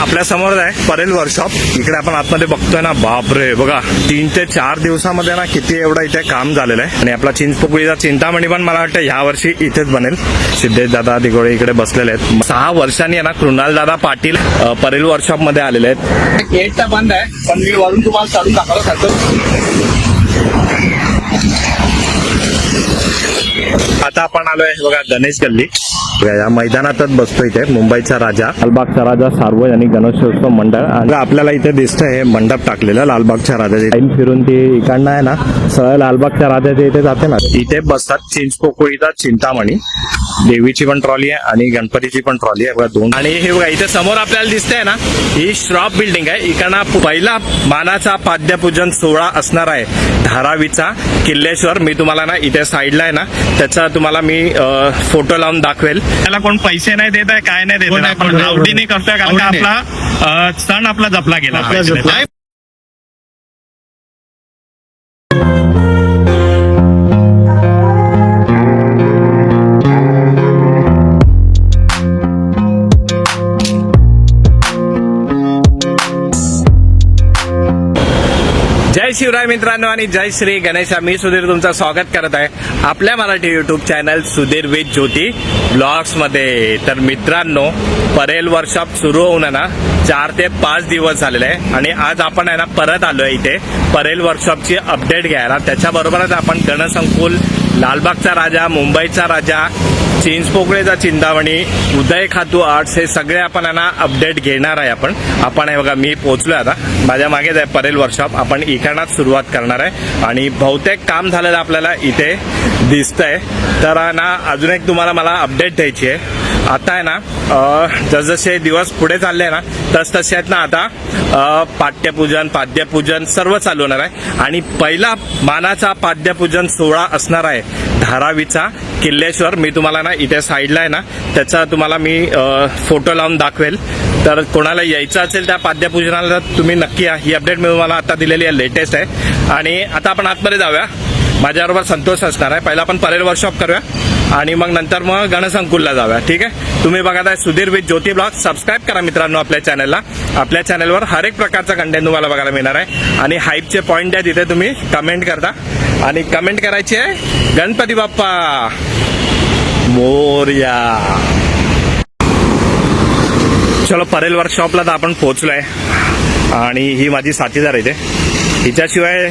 आपल्या समोर आहे परेल वर्कशॉप. इकडे आपण आतमध्ये बघतोय ना, बापरे बघा 3 ते 4 दिवसामध्ये ना किती एवढं इथे काम झालेलं आहे. आणि आपला चिंचपोकळीचा चिंतामणी पण मला वाटतं ह्या वर्षी इथेच बनेल. सिद्धेश दादा दिगोळे इकडे बसलेले आहेत. 6 वर्षांनी आहे ना कृणाल दादा पाटील परेल वर्कशॉप मध्ये आलेले आहेत. गेट तर बंद आहे, पण मी वरून तुम्हाला चढून दाखवलं सारखं. आता आपण आलोय बघा गणेश गल्ली. या मैदानातच बसतो इथे मुंबईचा राजा, लालबागचा राजा सार्वजनिक गणेशोत्सव मंडळ. आणि आपल्याला इथे दिसतंय हे मंडप टाकलेलं लालबागच्या राजाचे. टाईम फिरून ती इकडनं आहे ना सरळ लालबागच्या राजाच्या इथे जाते ना, इथे बसतात चिंचपोकळीचा चिंतामणी. देवीची पण ट्रॉली आहे आणि गणपतीची पण ट्रॉली आहे बघा दोन. आणि हे बघा इथे समोर आपल्याला दिसतंय ना, ही श्रॉफ बिल्डिंग आहे. इकडनं पहिला मानाचा पाद्यपूजन सोहळा असणार आहे धारावीचा किल्लेश्वर. मी तुम्हाला ना इथे साईडला आहे ना त्याचा तुम्हाला मी फोटो लावून दाखवेल. त्याला कोण पैसे नाही देत आहे, काय नाही देत आहे, आपण आवडीने करतोय कारण का आपला सण आपला जपला गेला. जय शिवराय मित्रांनो आणि जय श्री गणेशा. मी सुधीर तुमचं स्वागत करत आहे आपल्या Marathi YouTube channel Sudhir with Jyoti blogs मध्ये. तर मित्रांनो, परेल वर्कशॉप सुरू होऊन ना 4 ते 5 दिवस झालेले आहे आणि आज आपण आहे ना परत आलोय इथे परेल वर्कशॉपची अपडेट घ्यायला. त्याच्याबरोबरच आपण गणसंकुल, लालबागचा राजा, मुंबईचा राजा, चिंचपोकळीचा चिंतामणी, उदय खातू आर्ट्स हे सगळे आपण आहे ना अपडेट घेणार आहे. आपण आहे बघा, मी पोहोचलोय आता. माझ्या मागेच आहे परेल वर्कशॉप. आपण इकडनंच सुरुवात करणार आहे आणि बहुतेक काम झालेलं आपल्याला इथे दिसतंय. तर ना अजून एक तुम्हाला मला अपडेट द्यायची आहे. आता आहे ना जसजसे दिवस पुढे चालले ना तसतसे आहेत ना आता पाद्यपूजन सर्व चालू होणार आहे. आणि पहिला मानाचा पाद्यपूजन सोहळा असणार आहे धारावीचा किल्लेश्वर. मी तुम्हाला ना इथे साईडला आहे ना त्याचा तुम्हाला मी फोटो लावून दाखवेल. तर कोणाला यायचं असेल त्या पाद्यपूजनाला तुम्ही नक्की या. ही अपडेट मी तुम्हाला आता दिलेली आहे, लेटेस्ट आहे. आणि आता आपण आतमध्ये जाऊया. माझ्याबरोबर संतोष असणार आहे. पहिला आपण परेल वर्कशॉप करूया आणि मग नंतर मग गणसंकुलला जाऊया. ठीक आहे. तुम्ही बघत आहे Sudhir with Jyoti blog. Subscribe करा मित्रांनो आपल्या चॅनलला. आपल्या चॅनलवर हर एक प्रकारचा कंटेंट तुम्हाला बघायला मिळणार आहे. आणि हाईपचे पॉईंट आहे तिथे तुम्ही कमेंट करता आणि कमेंट करायची आहे गणपती बाप्पा मोरया. चलो, परेल वर्कशॉपला तर आपण पोहोचलोय आणि ही माझी साथीदार इथे. हिच्याशिवाय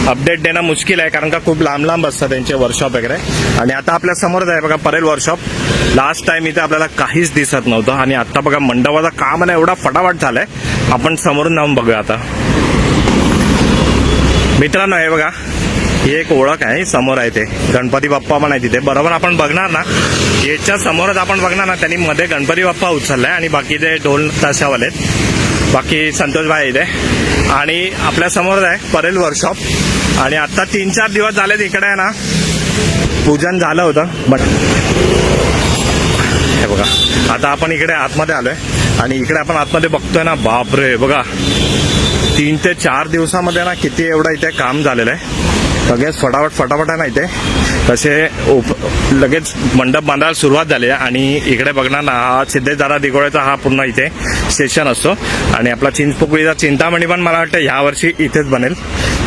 अपडेट देणं मुश्किल आहे कारण का खूप लांब लांब असतात त्यांचे वर्कशॉप वगैरे. आणि आता आपल्या समोरच आहे बघा परेल वर्कशॉप. लास्ट टाइम इथे आपल्याला काहीच दिसत नव्हतं आणि आता बघा मंडपाचा काम आहे एवढा फटाफट झालाय. आपण समोरून जाऊन बघूया आता. मित्रांनो हे बघा, ही एक ओळख आहे. समोर आहे ते गणपती बाप्पा पण आहे तिथे. बरोबर आपण बघणार ना याच्या समोरच आपण बघणार ना त्यांनी मध्ये गणपती बाप्पा उचललाय आणि बाकी ते ढोल ताशावाले बाकी संतोष भाई इथे. आणि आपल्या समोर आहे परेल वर्कशॉप. आणि आता 3-4 दिवस झालेत इकडे आहे ना पूजन झालं होतं. बट हे बघा आता आपण इकडे आतमध्ये आलोय आणि इकडे आपण आतमध्ये बघतोय ना, बापरे बघा 3 ते 4 दिवसामध्ये ना किती एवढं इथे काम झालेलं आहे. सगळेच फटाफट आहे ना इथे तसे लगेच मंडप बांधायला सुरुवात झाली आहे. आणि इकडे बघणार ना हा सिद्धेश दादा दिगोळेचा हा पूर्ण इथे सेशन असतो. आणि आपला चिंचपोकळीचा चिंतामणी पण मला वाटतं ह्या वर्षी इथेच बनेल.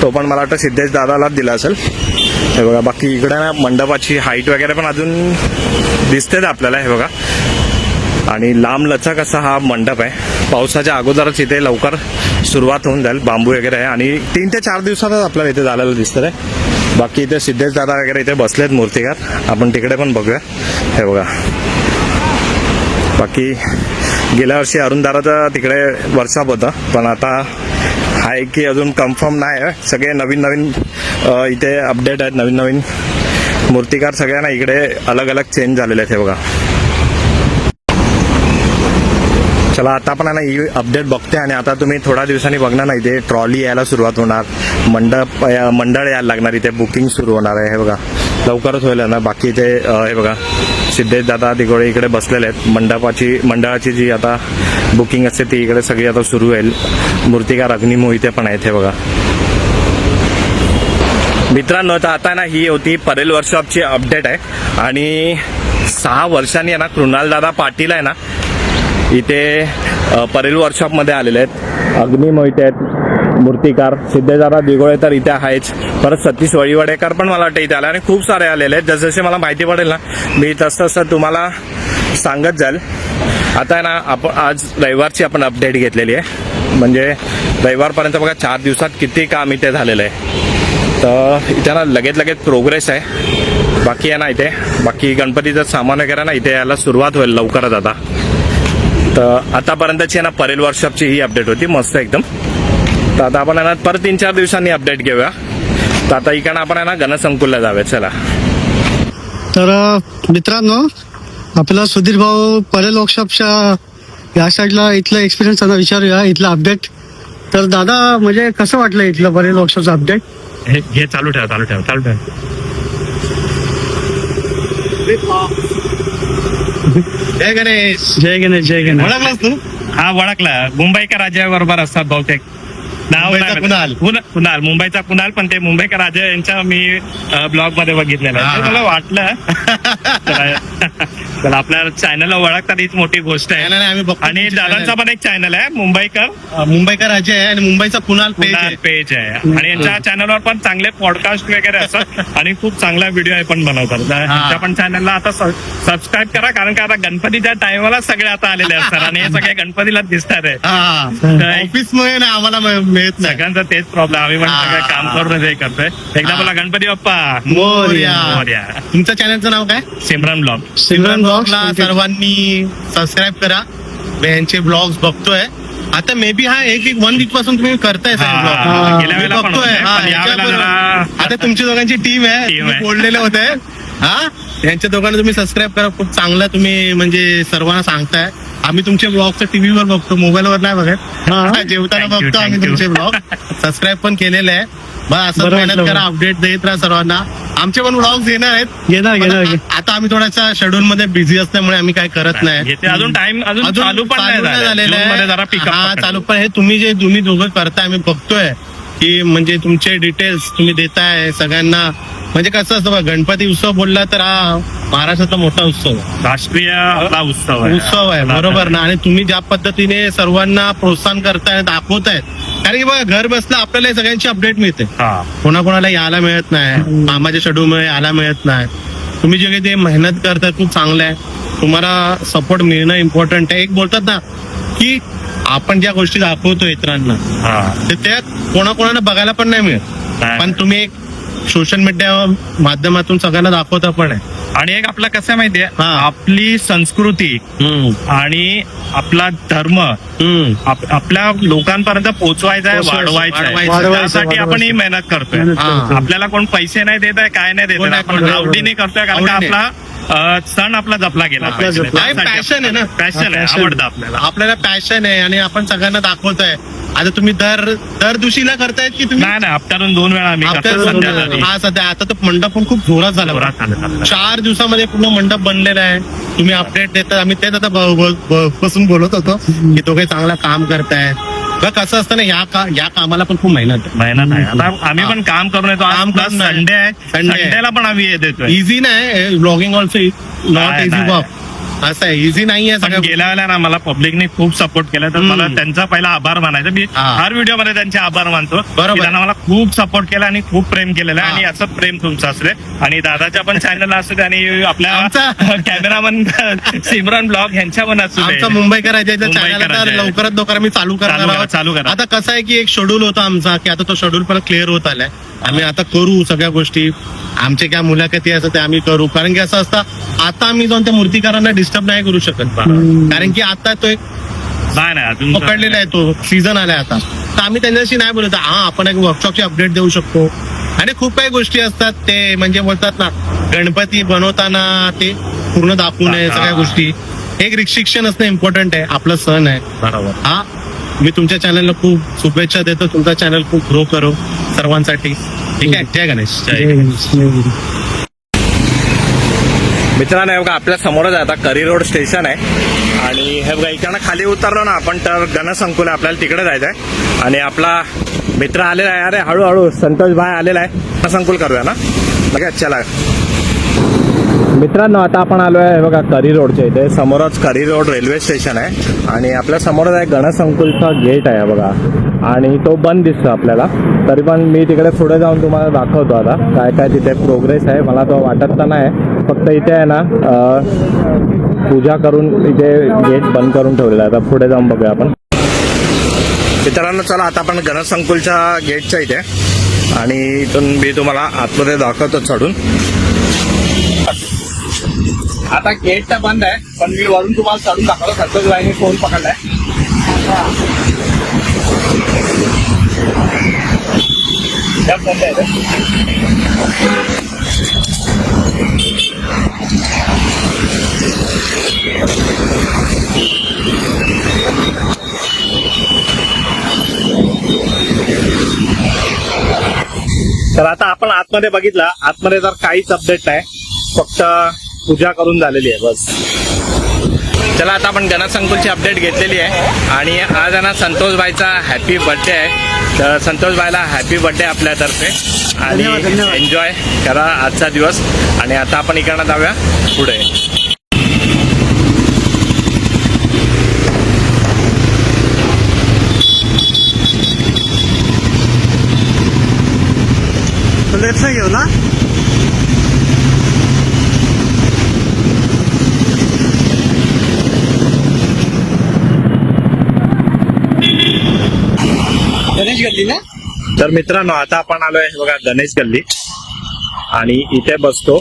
तो पण मला वाटतं सिद्धेश दादालाच दिला असेल. हे बघा बाकी इकडे ना मंडपाची हाईट वगैरे पण अजून दिसतेच आपल्याला. हे बघा आणि लांब लचक असा हा मंडप आहे. पावसाच्या अगोदरच इथे लवकर सुरुवात होऊन जाईल. बांबू वगैरे आहे आणि 3 ते 4 दिवसातच आपल्याला इथे झालेलं दिसतं आहे. बाकी इथे सिद्धेश दादा वगैरे इथे बसलेत मूर्तिकार. आपण तिकडे पण बघूया. हे बघा बाकी गेल्या वर्षी अरुण दादाचं तिकडे वर्कशॉप होतं पण आता आहे की अजून कन्फर्म नाही आहे. सगळे नवीन इथे अपडेट आहेत. नवीन मूर्तिकार सगळ्यांना इकडे अलग अलग चेंज झालेले आहेत. हे बघा चला आता आपण ना ही अपडेट बघते आणि आता तुम्ही थोड्या दिवसांनी बघणार ना इथे ट्रॉली यायला सुरुवात होणार. मंडळ यायला लागणार. इथे बुकिंग सुरू होणार आहे. हे बघा लवकरच होईल ना. बाकी इथे हे बघा सिद्धेश दादा दिगोळे इकडे बसलेले आहेत. मंडळाची जी आता बुकिंग असते ती इकडे सगळी आता सुरू होईल. मूर्तिकार अग्नी मोहिते पण आहेत. हे बघा मित्रांनो, तर आता ना ही होती परेल वर्कशॉपची अपडेट आहे. आणि 6 वर्षांनी आहे ना कृणाल दादा पाटील आहे ना इथे परेल वर्कशॉपमध्ये आलेले आहेत. अग्नी मोहिते आहेत, मूर्तिकार सिद्धेदारा दिगोळे तर इथे आहेच. परत सतीश वळीवडेकर पण मला वाटतं इथे आले आणि खूप सारे आलेले आहेत. जसजसे मला माहिती पडेल ना मी तसं तुम्हाला सांगत जाईल. आता आहे ना आपण आज रविवारची आपण अपडेट घेतलेली आहे. म्हणजे रविवारपर्यंत बघा 4 दिवसात किती काम इथे झालेलं आहे. तर इथे ना लगेच प्रोग्रेस आहे. बाकी आहे ना इथे बाकी गणपतीचं सामान वगैरे ना इथे यायला सुरुवात होईल लवकरच आता. तर आतापर्यंतची आहे ना परेल वर्कशॉपची ही अपडेट होती मस्त एकदम. तर आता आपण आहे ना परत 3-4 दिवसांनी अपडेट घेऊया. तर आता इकडनं आपण आहे ना गणसंकुलला जाऊया. चला. तर मित्रांनो आपला सुधीर भाऊ परेल वर्कशॉपच्या या साईडला इथलं एक्सपिरियन्स त्यांना विचारूया, इथलं अपडेट. तर दादा म्हणजे कसं वाटलं इथलं परेल वर्कशॉपचं अपडेट? हे चालू ठेव. जय गणेश. जय गणेश. ओळखलास तू? हा ओळखला. मुंबईकर राजा बरोबर असतात बहुतेक. नाव मुंबईचा कुणाल. कुणाल मुंबईचा कुणाल. पण ते मुंबईकर राजा यांच्या मी ब्लॉग मध्ये बघितलेलं आहे. हा. मला वाटलं तर आपल्या चॅनलला ओळखतात हीच मोठी गोष्ट आहे. नाही, आम्ही बघतो आणि तुमचे दादांचा channel. पण एक चॅनल आहे मुंबईकर मुंबईकर राज्य आहे आणि मुंबईचा कुणाल पेज आहे. पेज आहे. आणि यांच्या चॅनलवर पण चांगले पॉडकास्ट वगैरे असतात आणि खूप चांगला व्हिडिओ पण बनवतात. त्यांच्या पण चॅनलला आता सबस्क्राईब करा, कारण का आता गणपतीच्या टायमाला सगळे आता आलेले असतात आणि हे सगळे गणपतीला दिसतात आहे. ऑफिस मुळे ना आम्हाला मिळत नाही. सगळ्यांचा तेच प्रॉब्लेम. आम्ही पण हा. सगळं काम करून हे करतोय. एकदा बोला गणपती बाप्पा मोरया. तुमच्या चॅनलचं नाव काय? सिमरन ब्लॉग. सिमरन ब्लॉगला ब्लॉग्स सर्वांनी सबस्क्राईब करा. मी यांचे ब्लॉग्स बघतोय. आता मे बी 1 वीक पासून तुम्ही करताय हा. गेल्या वेळेला पण होते, पण या वेळेला जरा- आता तुमची दोघांची टीम आहे. Team आहे. बोललेले होते. हा यांच्या दोघांना तुम्ही सबस्क्राईब करा. खूप चांगलं तुम्ही म्हणजे सर्वांना सांगताय. आम्ही तुमचे ब्लॉग टीव्हीवर बघतो, मोबाईलवर नाही बघत. हा. जेवताना Thank you, बघतो आम्ही thank you. तुमचे ब्लॉग. सबस्क्राईब पण केलेले आहे. बस असं बरोबर, मेहनत बरोबर. करा, अपडेट देत राहा सर्वांना. आमचे पण ब्लॉग्स येणार आहेत. घेणार पण आता आम्ही थोडासा शेड्यूल मध्ये बिझी असल्यामुळे आम्ही काय करत नाही. येते अजून टाइम अजून चालू पण नाही झालेलं मध्ये जरा आहे. पिकअप हा चालू पण हे तुम्ही दोघं करताय. आम्ही बघतोय की म्हणजे तुमचे डिटेल्स तुम्ही देताय सगळ्यांना. म्हणजे कसं असतं बघा, गणपती उत्सव बोलला तर हा महाराष्ट्राचा मोठा उत्सव आहे. राष्ट्रीय आपला उत्सव आहे बरोबर ना. आणि तुम्ही ज्या पद्धतीने सर्वांना प्रोत्साहन करताय, दाखवताय. कारण की बघा घर बसला आपल्याला हे सगळ्यांची अपडेट मिळते. हा. कोणाकोणाला यायला मिळत नाही, कामाच्या शेड्यूलमुळे यायला मिळत नाही. तुम्ही जे काही ते मेहनत करताय खूप चांगलं आहे. तुम्हाला सपोर्ट मिळणं इम्पॉर्टंट आहे. एक बोलतात ना की आपण ज्या गोष्टी दाखवतो इतरांना हा. तर त्या कोणाकोणाला बघायला पण नाही मिळत. नाही. पण तुम्ही एक सोशल मीडिया माध्यमातून सगळ्यांना दाखवता पण आहे. आणि एक आपला कसं आहे माहितीये, हा. आपली संस्कृती आणि आपला धर्म आपल्या लोकांपर्यंत पोहोचवायचा आहे, वाढवायचा आहे. वाढवायचं. त्यासाठी आपण ही मेहनत करतोय. हा. आपल्याला कोण पैसे नाही देत आहे, काय नाही देत कोण आहे. नाही आपण करत. आवडीने करतोय, कारण का आवडीने. आपला सण आपला जपला गेला आपला जपला. पॅशन आहे ना. पॅशन आहे, passion. आवडतं आपल्याला. आपल्याला पॅशन आहे आणि आपण सगळ्यांना दाखवतोय. आता तुम्ही दर दिवशीला करतायत की तुम्ही? नाही हप्त्यातून 2 वेळा आम्ही करतो संध्याकाळी. हा सध्या आता तर मंडप पण खूप जोरात झाला. जोरात चालत. 4 दिवसामध्ये पूर्ण मंडप बनलेला आहे. तुम्ही अपडेट देतात. आम्ही तेच आता बसून बोलत होतो की तो काही चांगला काम करताय. बघ कसं असतं ना, या कामाला पण खूप मेहनत आहे. मेहनत आहे. आता आम्ही पण काम करून येतो. काम आज करून आहे. संडे आहे, Sunday आहे. संडेला पण आम्ही येत येतोय. इझी नाही ब्लॉगिंग ऑल्सो नॉट नाही, इझी नाही. वर्क. असं आहे, इझी नाही आहे पण सगळं. गेल्या वेळेला ना मला पब्लिकने खूप सपोर्ट केला, तर मला त्यांचा पहिला आभार मानायचा. मी हा. हर व्हिडिओ मध्ये त्यांचे आभार मानतो. बरोबर. की त्यांना मला खूप सपोर्ट केला आणि खूप प्रेम केलेलं आहे. हा. आणि असं प्रेम तुमचं असू दे. आणि दादाच्या पण चॅनलला असू दे आणि आपल्या आमचा- कॅमेरामन सिमरन ब्लॉग यांच्या पण असू दे. आमचा मुंबईकर आहे मुंबईकर चॅनल तर आहे. लवकरात लवकर आम्ही चालू करणार आहोत. चालू करा. आता कसं आहे की एक शेड्यूल होता आमचा, की आता तो शेड्यूल पण क्लिअर होत आलाय. आम्ही आता करू सगळ्या गोष्टी. आमचे काय मुलाखती असतात ते आम्ही करू. कारण की असं असतं, आता आम्ही जाऊन त्या मूर्तिकारांना डिस्टर्ब नाही करू शकत. कारण की आता तो एक नाही नाही अजून पकडलेला आहे, तो सीझन आलाय आता. तर आम्ही त्यांच्याशी नाही बोलत. हा आपण एक वर्कशॉपची अपडेट देऊ शकतो. आणि खूप काही गोष्टी असतात ते म्हणजे बोलतात ना, गणपती बनवताना ते पूर्ण दाखवू नये सगळ्या गोष्टी. एक रिस्ट्रिक्शन असणं इम्पॉर्टंट आहे. आपला सण आहे. बरोबर. हा मी तुमच्या चॅनलला खूप शुभेच्छा देतो. तुमचा चॅनल खूप ग्रो करो सर्वांसाठी. ठीक आहे. जय गणेश. मित्रांनो, हे बघा आपल्या समोरच आहे आता करी रोड स्टेशन आहे. आणि हे बघा इकडनं खाली उतरलो ना आपण तर गणसंकुल आहे, आपल्याला तिकडे जायचं आहे. आणि आपला मित्र आलेला आहे. अरे हळूहळू संतोष भाई आलेला आहे. गणसंकुल करूया ना. बघा चला. मित्रांनो आता आपण आलो आहे बघा करी रोडच्या इथे. समोरच करी रोड रेल्वे स्टेशन आहे आणि आपल्या समोरच आहे गणसंकुलचा गेट आहे बघा, आणि तो बंद दिसतो आपल्याला. तरी पण मी तिकडे पुढे जाऊन तुम्हाला दाखवतो आता काय काय तिथे प्रोग्रेस आहे. मला तो वाटत तर नाही, फक्त इथे आहे ना पूजा करून इथे गेट बंद करून ठेवलेला आहे. आता पुढे जाऊन बघूया आपण. मित्रांनो चला आता आपण गणसंकुलच्या गेटच्या इथे, आणि इथून मी तुम्हाला आतमध्ये दाखवतो चढून. आता गेट तर बंद आहे, पण मी वरून तुम्हाला चढून दाखवतो. संतोष भाईने फोन पकडलाय. बंद आहे तर आता आपण आतमध्ये बघितला. आतमध्ये तर काहीच अपडेट नाही, फक्त पूजा करून झालेली आहे बस. चला आता आपण गणसंकुलची अपडेट घेतलेली आहे, आणि आज आहे ना संतोष भाईचा हॅपी बर्थडे आहे. तर संतोष भाईला हॅपी बर्थडे आपल्यातर्फे, आणि धन्यवाद. एन्जॉय करा आजचा दिवस. आणि आता आपण इकडनं जाऊया पुढे. लेफ्ट घेऊ ना. गणेश गल्ली ना. तर मित्रांनो आता आपण आलोय बघा गणेश गल्ली, आणि इथे बसतो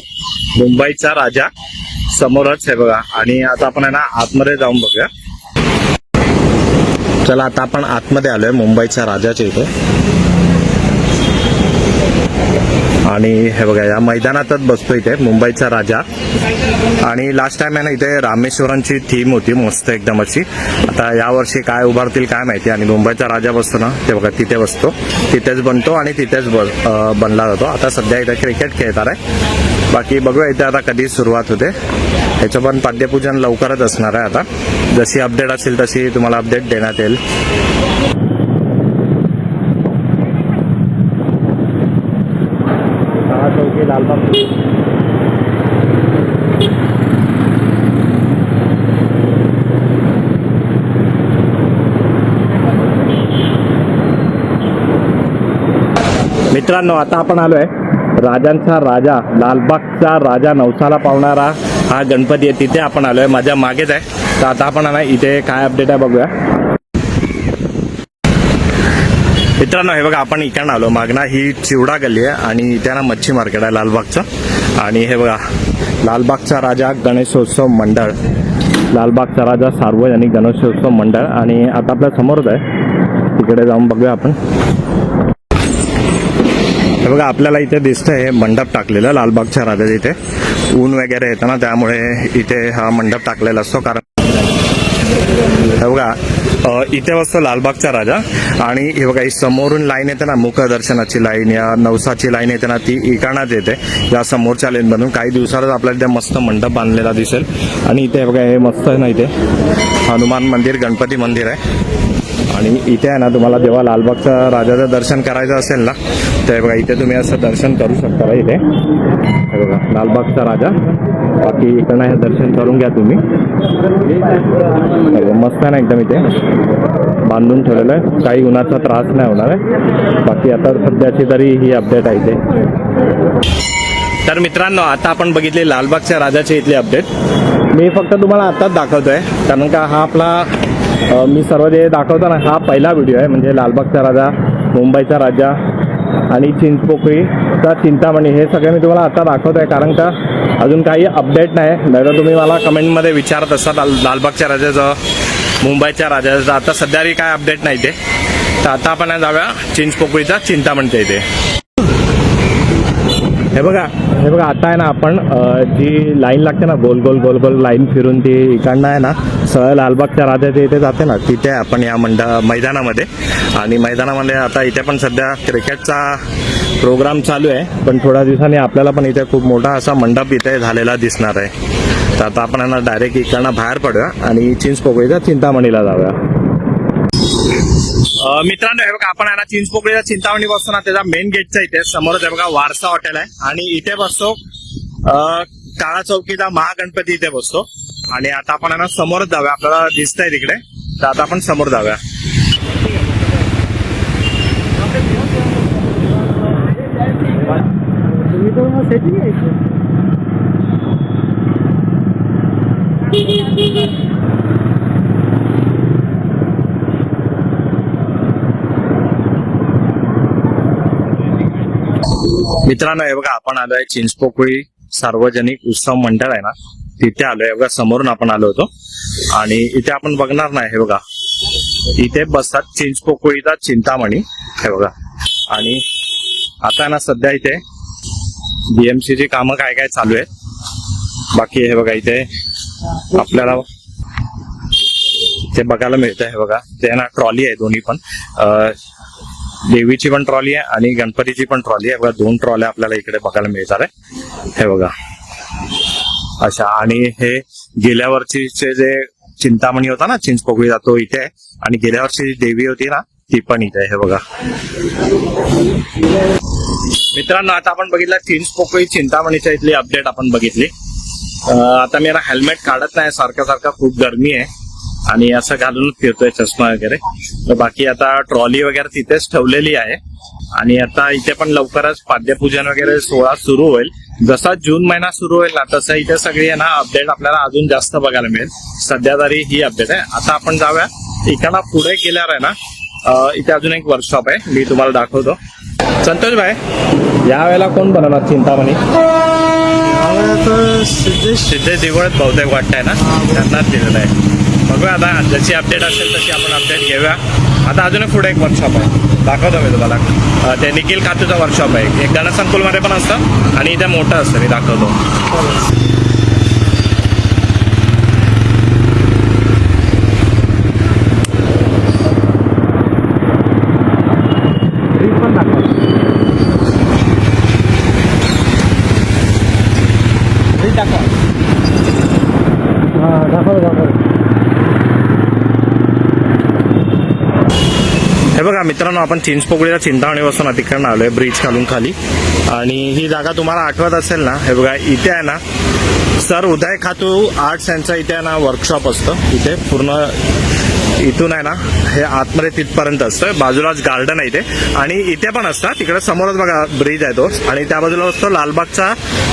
मुंबईचा राजा. समोरच आहे बघा, आणि आता आपण आहे ना आतमध्ये जाऊन बघूया. चला आता आपण आतमध्ये आलोय मुंबईच्या राजाच्या इथे, आणि हे बघा या मैदानातच बसतो इथे मुंबईचा राजा. आणि लास्ट टाइम आहे ना इथे रामेश्वरांची थीम होती मस्त एकदम अशी. आता यावर्षी काय उभारतील काय माहिती. आणि मुंबईचा राजा बसतो ना ते बघा तिथे बसतो, तिथेच बनतो आणि तिथेच बनला जातो. आता सध्या इथे क्रिकेट खेळतात आहे. बाकी बघूया इथे आता कधी सुरुवात होते. ह्याचं पण पाद्यपूजन लवकरच असणार आहे. आता जशी अपडेट असेल तशी तुम्हाला अपडेट देण्यात येईल. चौकी लालबाग. मित्रांनो आता आपण आलोय राजांचा राजा, लालबागचा राजा, नवसाला पावणारा हा गणपती आहे, तिथे आपण आलोय. माझ्या मागेच आहे. तर आता आपण ना इथे काय अपडेट आहे बघूया. मित्रांनो हे बघा आपण इकडनं आलो. मागना ही चिवडा गल्ली आहे, आणि इथे ना मच्छी मार्केट आहे लालबागचं. आणि हे बघा लालबागचा राजा गणेशोत्सव मंडळ, लालबागचा राजा सार्वजनिक गणेशोत्सव मंडळ. आणि आता आपल्या समोरच आहे, तिकडे जाऊन बघूया आपण. हे बघा आपल्याला इथे दिसतंय हे मंडप टाकलेलं लालबागच्या राजाच्या इथे. ऊन वगैरे येतं ना त्यामुळे इथे हा मंडप टाकलेला असतो. कारण हे बघा इथे बसतो लालबागचा राजा, आणि हे बघा ही समोरून लाईन येते ना मुखदर्शनाची लाईन, या नवसाची लाईन येते ना ती इकडनंच येते या समोरच्या लाईन मधून. काही दिवसातच आपल्याला इथे मस्त मंडप बांधलेला दिसेल. आणि इथे बघा हे मस्त आहे ना इथे हनुमान मंदिर, गणपती मंदिर आहे. आणि इथे आहे ना तुम्हाला जेव्हा लालबागच्या राजाचं दर्शन करायचं असेल ना तर बघा इथे तुम्ही असं दर्शन करू शकता का इथे. हे बघा लालबागचा राजा. बाकी इकडनं हे दर्शन करून घ्या तुम्ही. मस्त आहे ना एकदम, इथे बांधून ठेवलेलं आहे, काही उन्हाचा त्रास नाही होणार आहे. बाकी आता सध्याची तरी ही अपडेट आहे इथे. तर मित्रांनो आता आपण बघितली लालबागच्या राजाची इथली अपडेट. मी फक्त तुम्हाला आताच दाखवतोय, कारण का हा आपला मी सर्व जे दाखवतो ना हा पहिला व्हिडिओ आहे. म्हणजे लालबागचा राजा, मुंबईचा राजा आणि चिंचपोकळीचा चिंतामणी हे सगळे मी तुम्हाला आता दाखवतोय, कारण का अजून काही अपडेट नाही. नाही तर तुम्ही मला कमेंटमध्ये विचारत असतात लालबागच्या राजाचं, मुंबईच्या राजाचं. आता सध्या काय अपडेट नाही ते. तर आता आपण जाऊया चिंचपोकळीचा चिंतामणीच्या इथे. हे बघा आता आहे ना आपण जी लाईन लागते ना गोल गोल गोल गोल लाईन फिरून ती इकडनं आहे ना सरळ लालबागच्या राजाच्या इथे जाते ना, तिथे आपण या मैदानामध्ये. आणि मैदानामध्ये आता इथे पण सध्या क्रिकेटचा प्रोग्राम चालू आहे, पण थोड्या दिवसांनी आपल्याला पण इथे खूप मोठा असा मंडप इथे झालेला दिसणार आहे. तर आता आपण डायरेक्ट इकडनं बाहेर पडूया आणि चिंचपोकळीच्या चिंतामणीला जाऊया. मित्रांनो हे बघा आपण आहे ना चिंचपोकळीच्या चिंतामणी बसतो ना, त्याचा मेन गेटच्या इथे समोरच आहे बघा वारसा हॉटेल आहे, आणि इथे बसतो काळा चौकीला महागणपती इथे बसतो. आणि आता आपण आहे ना समोरच जाऊया, आपल्याला दिसतंय तिकडे, तर आता आपण समोर जाऊया. मित्रांनो हे बघा, आपण आलोय चिंचपोकळी सार्वजनिक उत्सव मंडळ आहे ना, तिथे आलोय. हे बघा समोरून आपण आलो होतो. आणि इथे आपण बघणार नाही, हे बघा इथे बसतात चिंचपोकळीचा चिंतामणी, हे बघा. आणि आता ना सध्या इथे BMC ची कामं काय काय चालू आहेत. बाकी हे बघा इथे आपल्याला ते बघायला मिळतंय. हे बघा ते ना ट्रॉली आहे, दोन्ही पण देवीची पण ट्रॉली आहे आणि गणपतीची पण ट्रॉली आहे. बघा 2 ट्रॉल्या आपल्याला इकडे बघायला मिळतात आहे, हे बघा अशा. आणि हे गेल्या वर्षीचे जे चिंतामणी होता ना चिंचपोकळीचा, तो इथे आहे. आणि गेल्या वर्षी देवी होती ना, ती पण इथे आहे, हे बघा. मित्रांनो आता आपण बघितलं चिंचपोकळी चिंतामणीच्या इथली अपडेट आपण बघितली. आता मी हेल्मेट काढत नाही, सारखं सारखं खूप गरमी आहे आणि असं घालून फिरतोय चष्मा वगैरे. तर बाकी आता ट्रॉली वगैरे तिथेच ठेवलेली आहे. आणि आता इथे पण लवकरच पाद्यपूजन वगैरे सोहळा सुरू होईल. जसा जून महिना सुरू होईल ना, तसं इथे सगळी आहे ना अपडेट आपल्याला अजून जास्त बघायला मिळेल. सध्या तरी ही अपडेट आहे. आता आपण जाऊया इकडं पुढे गेल्यावर आहे ना, इथे अजून एक वर्कशॉप आहे, मी तुम्हाला दाखवतो. संतोष भाई, या वेळेला कोण बनवणार चिंतामणी? सिद्धेश दिवळत बहुतेक वाटतंय ना, त्यांनाच दिलेलं आहे. बघूया आता जशी अपडेट असेल तशी आपण अपडेट घेऊया. आता अजून पुढे एक वर्कशॉप आहे, दाखवतो मी तुम्हाला. ते निखिल खातूचा वर्कशॉप आहे. एक गणसंकुलमध्ये पण असतं आणि इथे मोठं असतं, मी दाखवतो. हे बघा मित्रांनो, आपण चिंचपोकळीला चिंतामणी बसून तिकडनं आलोय, ब्रिज खालून खाली. आणि ही जागा तुम्हाला आठवत असेल ना, हे बघा इथे आहे ना सर उदय खातू आर्ट्स यांचं इथे आहे ना वर्कशॉप असतं. इथे पूर्ण इथून आहे ना हे आतमध्ये तिथपर्यंत असतं. बाजूलाच गार्डन आहे इथे आणि इथे पण असतं. तिकडे समोरच बघा ब्रिज आहे तो, आणि त्या बाजूला असतो लालबागचा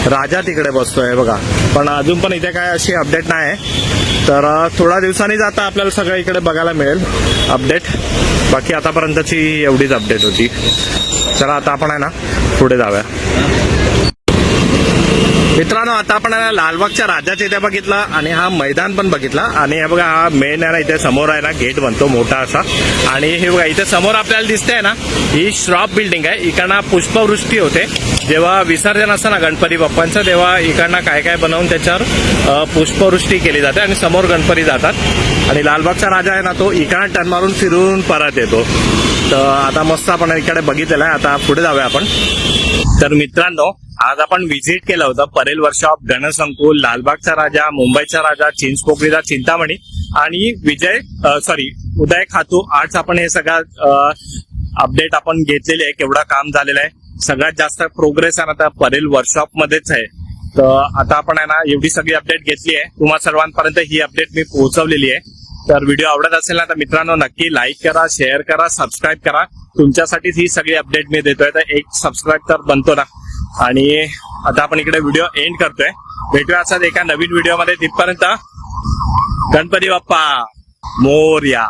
राजा, तिकडे बसतोय बघा. पण अजून पण इथे काय अशी अपडेट नाही आहे. तर थोड्या दिवसांनी जाता आपल्याला सगळं इकडे बघायला मिळेल अपडेट. बाकी आतापर्यंतची एवढीच अपडेट होती. चला आता आपण आहे ना पुढे जाऊया. मित्रांनो आता आपण लालबागच्या राजाच्या इथे बघितला आणि हा मैदान पण बघितला. आणि हे बघा हा मेन आहे ना, इथे समोर आहे ना गेट बनतो मोठा असा. आणि हे बघा इथे समोर आपल्याला दिसतंय ना, ही श्रॉफ बिल्डिंग आहे. इकडनं पुष्पवृष्टी होते जेव्हा विसर्जन असतं ना गणपती बाप्पांचं, तेव्हा इकडनं काय काय बनवून त्याच्यावर पुष्पवृष्टी केली जाते आणि समोर गणपती जातात. आणि लालबागचा राजा आहे ना, तो इकडनं टर्न मारून फिरून परत येतो. तर आता मस्त आपण इकडे बघितलेलं आहे. आता पुढे जाऊया आपण. तर मित्रांनो आज आपण व्हिजिट केलं होतं परेल वर्कशॉप, गणसंकुल, लालबागचा राजा, मुंबईचा राजा, चिंचपोकळीचा चिंतामणी आणि उदय खातू आर्ट्स. आपण हे सगळं अपडेट आपण घेतलेले आहे, केवढं काम झालेलं आहे. सगळ्यात जास्त प्रोग्रेस आहे आता परेल वर्कशॉप मध्येच आहे. तर आता आपण आहे ना एवढी सगळी अपडेट घेतली आहे. तुम्हा सर्वांपर्यंत ही अपडेट मी पोहोचवलेली आहे. तर व्हिडिओ आवडत असेल ना तर मित्रांनो नक्की लाईक करा, शेअर करा, सबस्क्राईब करा. तुमच्यासाठीच ही सगळी अपडेट मी देतोय, तर एक सबस्क्राईब तर बनतो ना. आणि आता आपण इकडे व्हिडिओ एंड करतोय. भेटूया असाच एका नवीन व्हिडिओमध्ये. तिथपर्यंत गणपती बाप्पा मोरया.